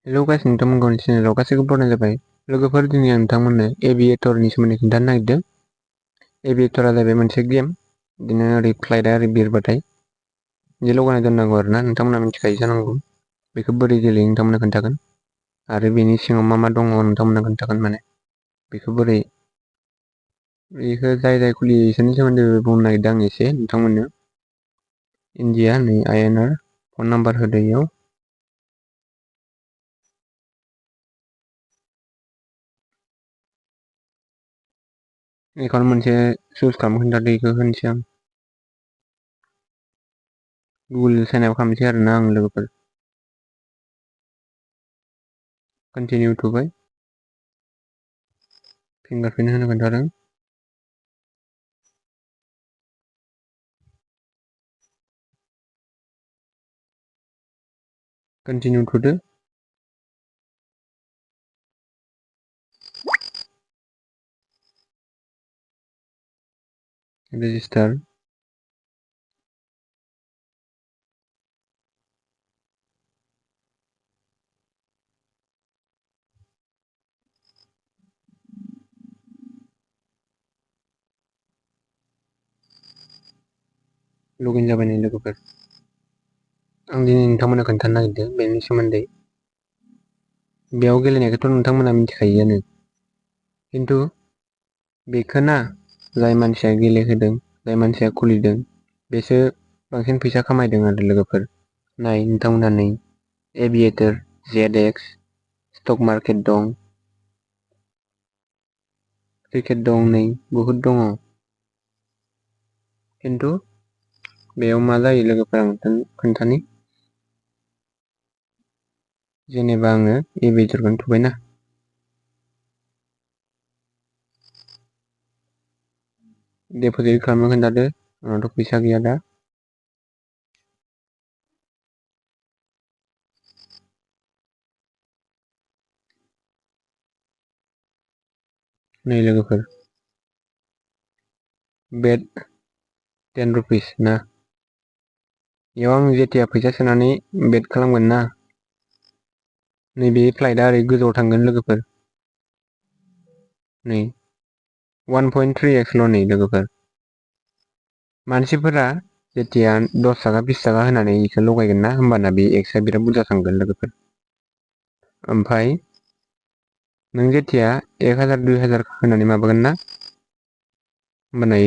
Hello guys, नोंथांमोनखौ चेनेलाव गासैखौबो बरायनाय जाबाय। लोगोफोर, दिनै आं नोंथांमोननो एभिएटरनि सोमोन्दै खोन्थानो नागिरदों। एभिएटरा जाहैबाय मोनसे गेम। बिदिनो ओरै फ्लाइटआ ओरै बिरबाथाय बिदि लगायना दोननांगौ आरोना। नोंथांमोना मिथिखायो जानांगौ। बेखौ बोरै गेलेयो नोंथांमोना खोन्थागोन। आरो बेनि सिङाव मा मा दङ नोंथांमोना खोन्थागोन। माने बेखौ बोरै जाय खुलियो इसोरनि सोमोन्दै बुंनो नागिरदों आं एसे नोंथांमोननो। इन्डिया नै आइएनआर फन नाम्बार होदो इयाव। एकाउन्ट मोनसे चुज खालामनो खोन्थादो, बेखौ होनोसै आं। गुगोल साइन आप खालामनोसै आरोना आं लोगोफोर। कन्टिनिउ थुबाय। फिंगारप्रिन्ट होनो खोन्थादों। कन्टिनिउ थुदो। रेजिस्टार। लगइन जाबाय नै लोगोफोर। आं दिनै नोंथांमोननो खोन्थानो नागिरदों बेनि सोमोन्दै। बेयाव गेलेनायखौथ' नोंथांमोना मिथिखायोआनो, खिन्थु बेखौ ना जाय मानसिया गेलेहोदों, जाय मानसिया खुलिदों, बेसो बांसिन फैसा खामायदों आरो लोगोफोर। नाय नोंथांमोना नै एभिएटर, जेड एक्स, स्टक मार्केट दं, क्रिकेट दं, नै बहुद दङ। खिन्थु बेयाव मा जायो लोगोफोर, आं खोन्थानि। जेनेबा आङो एभिएटरखौनो थुबायना। डिप'जिट खालामनो खोन्थादो। आंनावथ' फैसा गैया दा। नै लोगोफोर, बेट 10 रुपिस ना। बेयाव आं जेथिया फैसा सोनानै बेट खालामगोन ना, नैबे फ्लाइटआ ओरै गोजौआव थांगोन लोगोफोर। नै 1.3x नै लोगोफोर। मानसिफोरा जेथिया 10 थाखा 20 थाखा होनानै बेखौ लगायगोन ना, होमबाना बे एक्सआ बिराद बुरजा थांगोन लोगोफोर। ओमफ्राय नों जेथिया 1000 2000 होनानै माबागोन ना, होमबाना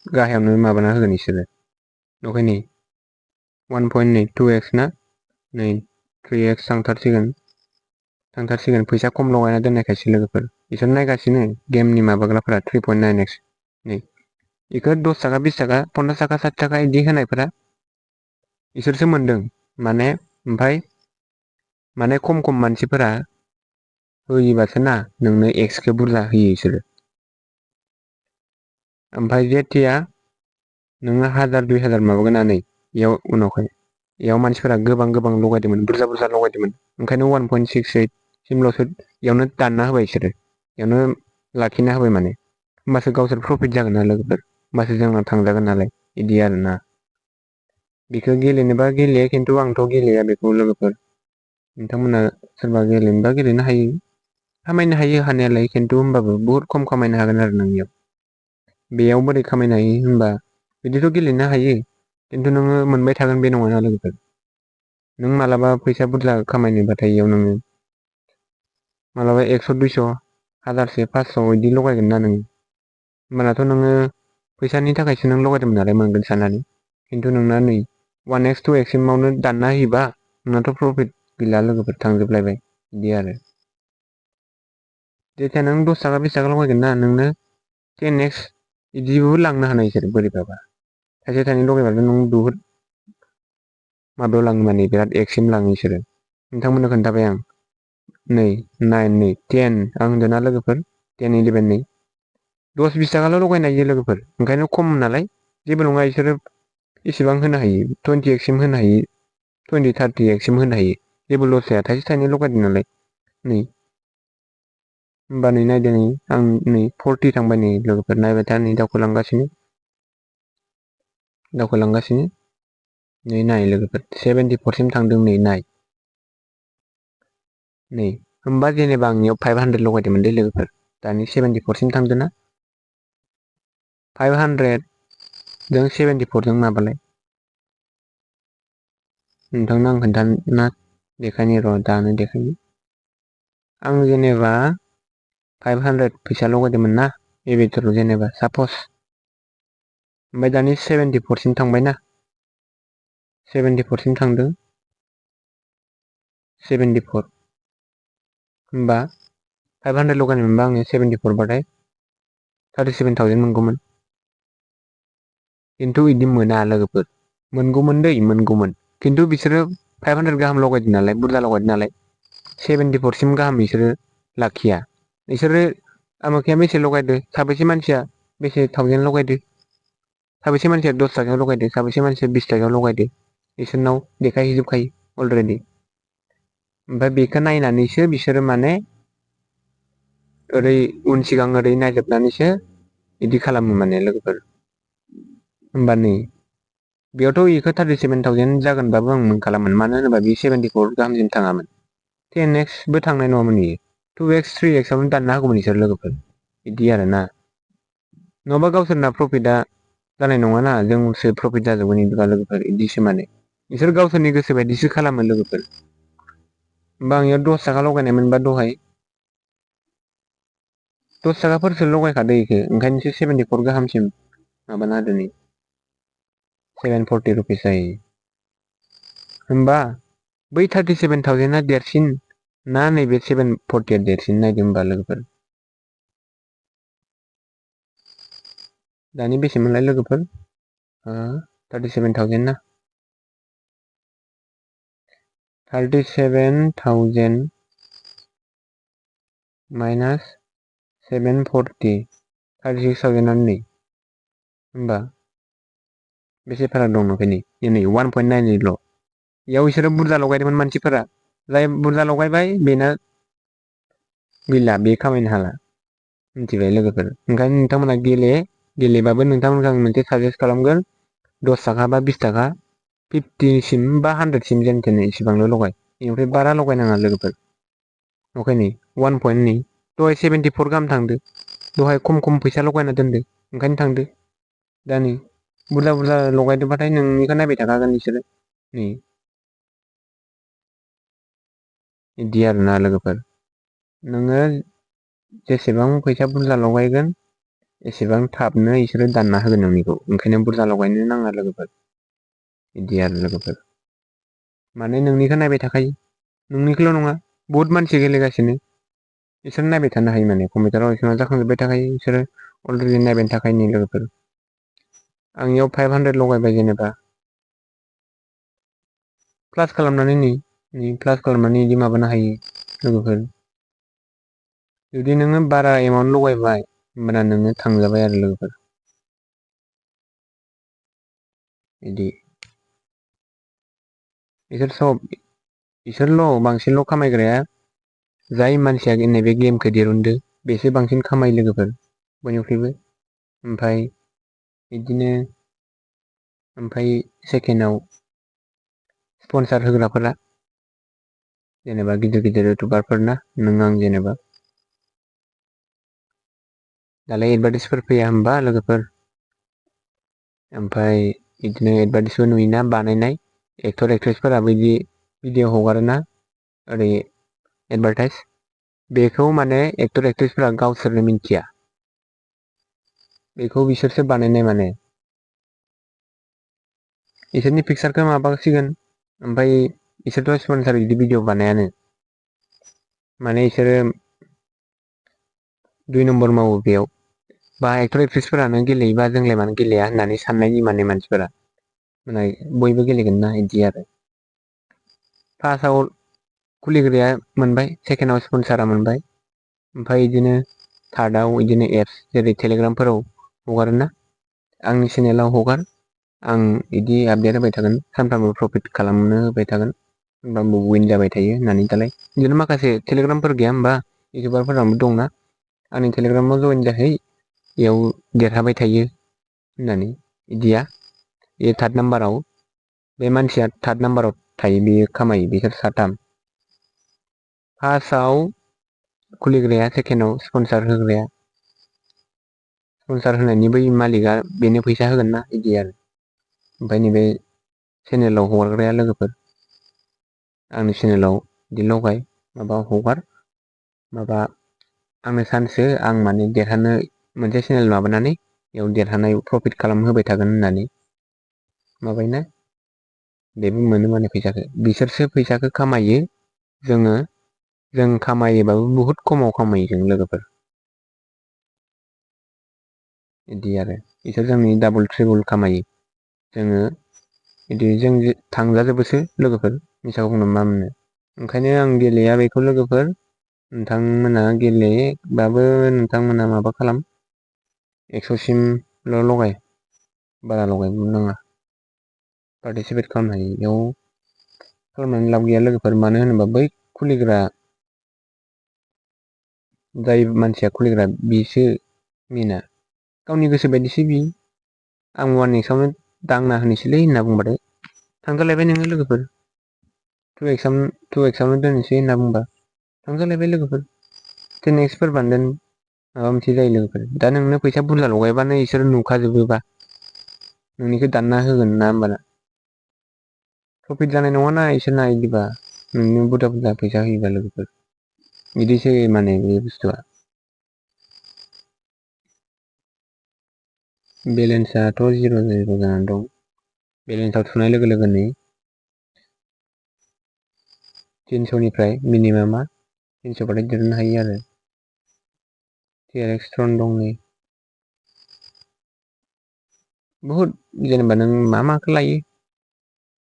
गाहायावनो माबाना होगोन इसोरो। ओमफ्राय नै 1.2x ना, नै 3x थांथारसिगोन फैसा खम लगायना दोननायखायसो लोगोफोर। बिसोर नायगासिनो गेमनि माबाग्राफोरा 3.9x। नै बेखौ 10 थाखा 20 थाखा 50 थाखा 60 थाखा बिदि होनायफोरा इसोरसो मोनदों। माने खम मानसिफोरा होयोबासो ना नोंनो एक्सखौ बुरजा होयो इसोरो। ओमफ्राय जेथिया नोङो 1000 2000 माबागोना, नै बेयाव उनावहाय बेयाव मानसिफोरा गोबां लगायदोंमोन, बुरजा लगायदोंमोन। ओंखायनो 1.68 सिमल'सो बेयावनो दानना होबाय इसोरो। बेयावनो लाखिना होबाय माने। होमबासो गावसोर प्रफिट जागोन ना लोगोफोर। होमबासो जोंना थांजागोन नालाय, बिदि आरोना। बेखौ गेलेनोबा गेलेयो, खिन्थु आंथ' गेलेया बेखौ लोगोफोर। नोंथांमोना सोरबा गेलेनोबा गेलेनो हायो। खामायनो हायो हानायालाय, खिन्थु होमबाबो बुहुद खम खामायनो हागोन आरो नों बेयाव बोरै खामायनो हायो होनबा, बिदिथ' गेलेनो हायो, खिन्थु नोङो मोनबाय थागोन बे नङाना लोगोफोर। नों मालाबा फैसा बुरजा खामायनोबाथाय इयाव नोङो मालाबा 100 200 1000 500 बिदि लगायगोन ना नोङो। होमबानाथ' नोङो फैसानि थाखायसो नों लगायदोंमोन नालाय मोनगोन साननानै। खिन्थु नोंना नै 1x 2x सिमावनो दानना होयोबा नोंनाथ' प्रफिट गैला लोगोफोर, थांजोबलायबाय बिदि आरो। जेथिया नों 10 थाखा 20 थाखा लगायगोन ना, नोंनो 10x बिदिबो लांनो हानाय इसोर बोरैबाबा। थाइसे थाइनै लगायबानो नों बुहुद माबायाव लाङो माने, बिराद एक्ससिम लाङो इसोरो। नोंथांमोननो खोन्थाबाय आं। नै 9 नै 10 आं होनदोंना लोगोफोर, 10 11 नै 10 20 थाखाल' लगायनो हायो लोगोफोर। ओंखायनो खम नालाय जेबो नङा, इसोरो इसेबां होनो हायो 20x सिम होनो हायो, 20 30x सिम होनो हायो। जेबो लस जाया, थाइसे थाइनै लगायदों नालाय। नै होमबा नै नायदो, नै आं नै 40 थांबाय नै लोगोफोर। नायबाय था, नै दावखोलांगासिनो नै नाय लोगोफोर 74 सिम थांदों नै नाय। नै होमबा जेनेबा आंनियाव 500 लगायदोंमोन दे लोगोफोर। दानि 74सिम थांदों ना? 500 जों 74 जों माबालाय? नोंथांनो आं खोन्थाना देखायनि र' दानो देखायनि। आं जेनेबा 500 फैसा लगायदोंमोन ना एभिएटराव जेनेबा सापस। ओमफ्राय दानि 74सिम थांबायना। 74सिम थांदों। 74 होमबा 500 लगायनो मोनबा आङो 74 बाथाय 37,000 मोनगौमोन। खिन्थु बिदि मोना लोगोफोर। मोनगौमोन दै मोनगौमोन। खिन्थु बिसोरो 500 गाहाम लगायदों नालाय बुरजा लगायदों नालाय 74सिम गाहाम बिसोरो लाखिया। बिसोरो आमोखिया बेसे लगायदो साबेसे मानसिया बेसे 1000 लगायदो। साबेसे मानसिया 10 थाखायाव लगायदो साबेसे मानसिया 20 थाखायाव लगायदो। बिसोरनाव देखायहैजोबखायो अलरेडि। ओमफ्राय बेखौ नायनानैसो बिसोरो माने ओरै उन सिगां ओरै नायजोबनानैसो बिदि खालामो माने लोगोफोर। होमबा नै बेयावथ' बेखौ 37,000 जागोनबाबो आं मोनखालामोन। मानो होनोबा बे 74 गाहामसिम थाङामोन। 10xबो थांनाय नङामोन इयो। 2x 3xआवनो दानना होगौमोन बिसोर लोगोफोर। बिदि आरोना। नङाबा गावसोरना प्रफिटआ जानाय नङाना जोंसो प्रफिट जाजोबगोन बिदिबा लोगोफोर बिदिसो माने। बिसोर गावसोरनि गोसो बायदिसो खालामो लोगोफोर। होमबा आंनियाव 10 थाखा लगायनाय मोनबा दहाय 10 थाखाफोरसो लगायखादो इखो ओंखायनोसो 74 गाहामसिम माबाना होदों नै 740 रुपिस जायो। होमबा बै 37,000आ देरसिन ना नैबे 740 देरसिन नायदो होमबा लोगोफोर। दानि बेसेमोनलाय लोगोफोर 37,000 ना 37,000 माइनास 740 36,000 नै होमबा बेसे फाराग दं नुखो नै 1.9ल'। बेयाव बिसोरो बुरजा लगायदोंमोन मानसिफोरा। जाय बुरजा लगायबाय बेना गैला बे खामायनो हाला। मिथिबाय लोगोफोर। ओंखायनो नोंथांमोना गेलेबाबो नोंथांमोनखौ आं मोनसे साजेस्ट खालामगोन 10 थाखा बा 20 थाखा 50सिम बा 100सिम जेन थेन इसेबांल' लगाय। बेनिफ्राय बारा लगायनाङा लोगोफोर। अके नै 1.9 दहाय 74 गाहाम थांदो। दहाय खम फैसा लगायना दोनदो ओंखायनो थांदो। दा नै बुरजा बुरजा लगायदोबाथाय नोंनिखौ नायबाय थाखागोन बिसोरो। नै बिदि आरोना लोगोफोर। नोङो जेसेबां फैसा बुरजा लगायगोन एसेबां थाबनो इसोरो दानना होगोन नोंनिखौ। ओंखायनो बुरजा लगायनो नाङा लोगोफोर। बिदि आरो लोगोफोर। माने नोंनिखौ नायबाय थाखायो। नोंनिखौल' नङा बहुद मानसि गेलेगासिनो। बिसोर नायबाय थानो हायो माने कम्पिउटाराव इसोरना जाखांजोब्बाय थाखायो बिसोरो अलरेडि नायबाय थाखायो लोगोफोर। आंनियाव 500 लगायबाय जेनेबा प्लास खालामनानै नै प्लास खालामनानै बिदि माबानो हायो लोगोफोर। जुदि नोङो बारा एमाउन्ट लगायबाय होमबाना नोङो थांजाबाय आरो लोगोफोर। बिदि इसोरल' बांसिनल' खामायग्राया जाय मानसिया नैबे गेमखौ दिरुनदो बेसो बांसिन खामायो लोगोफोर बयनिख्रुइबो। ओमफ्राय सेकेन्डआव स्पन्सार होग्राफोरा जेनेबा गिदिर गिदिर इउटुबारफोरना नों आं जेनेबा दालाय एडभार्टाइसफोर फैया होमबा लोगोफोर। ओमफ्राय बिदिनो एडभार्टाइसबो नुयोना बानायनाय एक्टर एक्ट्रिसफोराबो बिदि भिडिअ हगारोना ओरै एडभार्टाइस बेखौ माने एक्टर एक्ट्रिसफोरा गावसोरनो मिथिया। बेखौ बिसोरसो बानायनाय माने। इसोरनि पिकसारखौ माबासिगोन ओमफ्राय इसोरथ' स्पन्सार बिदि भिडिअ बानायानो। माने इसोरो 2 नम्बर मावो बेयाव। बा एक्टर एक्ट्रिसफोरानो गेलेयोबा जोंलाय मानो गेलेया होननानै साननायनि माने मानसिफोरा। माने बयबो गेलेगोन ना बिदि आरो। फार्स्टआव खुलिग्राया मोनबाय सेकेन्डआव स्पनसारा मोनबाय। ओमफ्राय बिदिनो थार्दआव बिदिनो एप्स जेरै टेलिग्रामफोराव हगारोना आंनि चेनेलाव हगार आं बिदि आपडेट होबाय थागोन सानफ्रामबो प्रफिट खालामनो होबाय थागोन। होनबाबो उइन जाबाय थायो होननानै दालाय बिदिनो माखासे टेलिग्रामफोर गैया होमबा इउटुबारफोराबो दंना आंनि टेलिग्रामाव जयेन जाहै बेयाव देरहाबाय थायो होननानै बिदिया बे थार्द नाम्बाराव बे मानसिया थार्द नाम्बाराव थायो बेयो खामायो बिसोर साथाम फार्स्टआव खुलिग्राया, सेकेन्डआव स्पन्सार होग्राया, स्पन्सार होनायनि बै मालिकआ बेनो फैसा होगोन ना, बिदि आरो। ओमफ्राय नैबे चेनेलाव हगारग्राया लोगोफोर, आंनि चेनेलाव बिदि लगाय माबा हगार, माबा आंनो सान्स हो, आं माने देरहानो मोनसे चेनेल माबानानै बेयाव देरहानाय प्रफिट खालामहोबाय थागोन होननानै माबायोना, बेबो मोनो माने फैसाखो। बिसोरसो फैसाखौ खामायो, जों खामायोबाबो बुहुद खमाव खामायो जों लोगोफोर। बिदि आरो बिसोर जोंनि डाबल ट्रिबल खामायो, जोङो बिदि जों थांजाजोबोसो लोगोफोर, मिसाखौ बुंनो मा मोननो। ओंखायनो आं गेलेया बेखौ लोगोफोर। नोंथांमोना गेलेबाबो नोंथांमोना माबा खालाम, 100सिमल' लगाय, बारा लगायनो नाङा। पार्टिसिपेट खालामनो हायो, बेयाव खालामनानै लाब गैया लोगोफोर। मानो होनोबा बै खुलिग्रा, जाय मानसिया खुलिग्रा बिसो मेना, गावनि गोसो बायदिसो बियो। आं 1x दांना होनोसैलै होनना बुंबाथाय थांजालायबाय नोङो लोगोफोर। 2x दोननोसै होनना बुंबा थांजालायबाय लोगोफोर। 10x फोरबानो माबा मोनसे जायो लोगोफोर। दा नोंनो फैसा बुरजा लगायबानो इसोर नुखाजोबोबा नोंनिखौ दानना होगोन ना होमबाना। प्रफिट जानाय नङाना इसोरना इदिबा, नोंनो बुरजा बुरजा फैसा होयोबा लोगोफोर। बिदिसो माने बे बुस्थुआ। बेलेन्सआथ' 0 जानानै दं। बेलेन्सआव थुनाय लोगो लोगोनो 300निफ्राय मिनिमामा 300 बाथाय दिहुननो हायो आरो। TRX ट्रन दं नै। बुहुद जेनेबा नों मा माखौ लायो,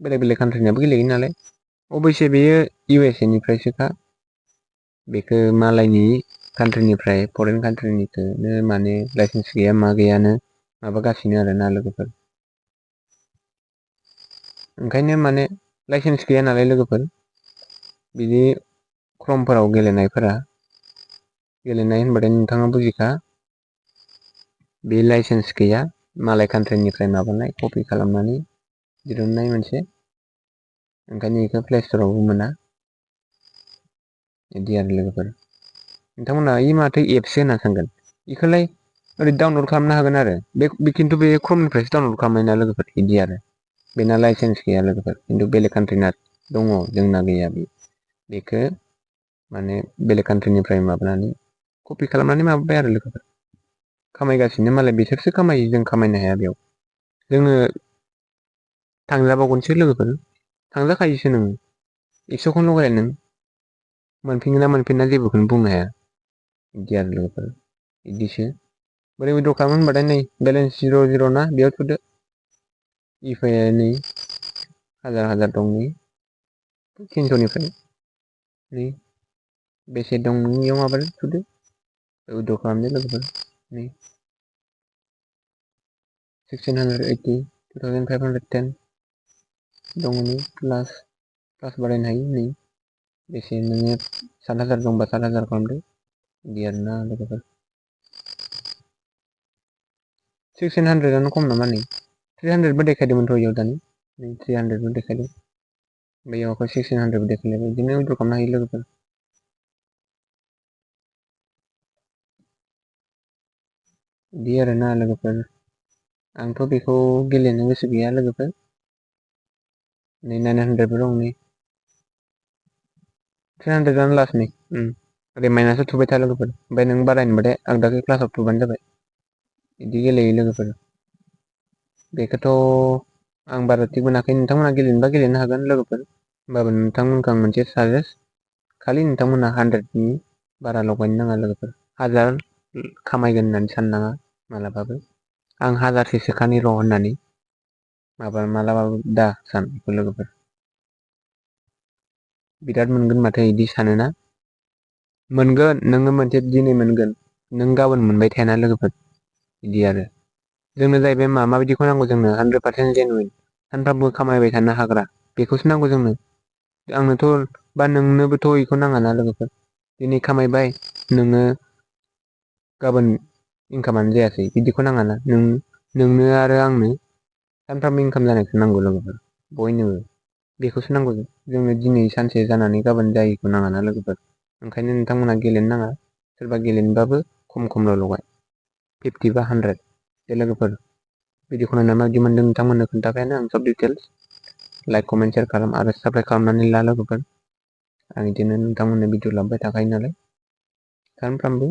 बेलेग बेलेग कान्ट्रिनियाबो गेलेयो नालाय। अबयसे बेयो USA निफ्रायसोखा। बेखौ मालायनि कान्ट्रिनिफ्राय, फरेन कान्ट्रिनिखौनो माने लाइसेन्स गैया मा गैयानो माबागासिनो आरोना लोगोफोर। ओंखायनो माने लाइसेन्स गैया नालाय लोगोफोर, बिदि क्रमफोराव गेलेनायफोरा, गेलेनाय होनबाथाय नोंथाङा बुजिखा, बे लाइसेन्स गैया, मालाय कान्ट्रिनिफ्राय माबानाय कपि खालामनानै दिरुननाय मोनसे, ओंखायनो बेखौ प्लेस्टरावबो मोना। बिदि आरो लोगोफोर। नोंथांमोना इ माथो एपसो होनना सानगोन, बेखौलाय ओरै डाउनलड खालामनो हागोन आरो। बे खिन्थु बे क्रमनिफ्रायसो डाउनलड खालामनाय ना लोगोफोर, बिदि आरो। बेना लाइसेन्स गैया लोगोफोर, खिन्थु बेलेग कान्ट्रिना दङ, जोंना गैया। बेखौ माने बेलेग कान्ट्रिनिफ्राय माबानानै कपि खालामनानै माबाबाय आरो लोगोफोर। खामायगासिनो मालाय, बिसोरसो खामायो, जों खामायनो हाया बेयाव। जोङो थांजाबावगोनसो लोगोफोर, थांजाखायोसो नोङो। 100खौनो लगायलाय नों, मोनफिनगोन ना मोनफिना जेबोखौनो बुंनो हाया। बिदि आरो लोगोफोर, बिदिसो। बोरै उइद्र' खालामो होनबाथाय नै बेलेन्स 0 ना बेयाव थुदो। इउपिआइ नै हाजार हाजार दं नै 300निफ्राय नै बेसे दं नोंनियाव माबादो थुदो, उइद्र' खालामदो लोगोफोर। नै 1680, 2510 दङ नै प्लास बारायनो हायो नै। बेसे नोङो 7000 दंबा 7000 खालामदो, बिदि आरोना लोगोफोर। 1600आनो खम नामा नै, 300बो देखायदोंमोनथ' इयाव दानि, नै 300बो देखायदों। बेयाव 1600बो देखायलायबाय, बिदिनो उइद्र' खालामनो हायो लोगोफोर। बिदि आरोना लोगोफोर। आंथ' बेखौ गेलेनो गोसो गैया लोगोफोर। नै 900बो दं नै। 300आनो लास्ट नै। ओरै माइनासआव थुबाय था लोगोफोर, ओमफ्राय नों बारायनोबाथाय आगदाखै क्लासाव थुबानो जाबाय। बिदि गेलेयो लोगोफोर। बेखौथ' आं बारा थिग मोनाखै, नोंथांमोनहा गेलेनोबा गेलेनो हागोन लोगोफोर। होमबाबो नोंथांमोनखौ आं मोनसे साजेस्ट, खालि नोंथांमोना 100नि बारा लगायनो नाङा लोगोफोर। 1000 खामायगोन होननानै साननाङा मालाबाबो। आं 1000सो सोखानि र' होननानै मालाबाबो दा सान बेखौ लोगोफोर। बिराद मोनगोन माथो बिदि सानोना? मोनगोन, नोङो मोनसे दिनै मोनगोन, नों गाबोन मोनबाय थायाना लोगोफोर। बिदि आरो। जोंनो जाहैबाय माबायदिखौ नांगौ जोंनो 100% जेनुइन। सानफ्रामबो खामायबाय थानो हाग्रा, बेखौसो नांगौ जोंनो। आंनोथ' बा नोंनोबोथ' बेखौ नाङाना लोगोफोर। दिनै खामायबाय नोङो गाबोन इनकामानो जायासै, बिदिखौ नाङाना। नोंनो आरो आंनो सानफ्रामबो इनकाम जानायखौ नांगौ लोगोफोर, बयनोबो। बेखौसो नांगौ जोंनो दिनै सानसे जानानै गाबोन जायैखौ नाङाना लोगोफोर। ओंखायनो नोंथांमोना गेलेनो नाङा। सोरबा गेलेनोबाबो खमल' लगाय 50 बा 100 दे लोगोफोर भिडिअखौ नायना माबायदि मोनदों नोंथांमोननो खोन्थाखायानो आं सब डिटेल्स लाइक कमेन्ट शेयार खालाम आरो साबस्क्राइब खालामनानै ला लोगोफोर। आं बिदिनो नोंथांमोननो भिडिअ लाबोबाय थाखायो नालाय सानफ्रामबो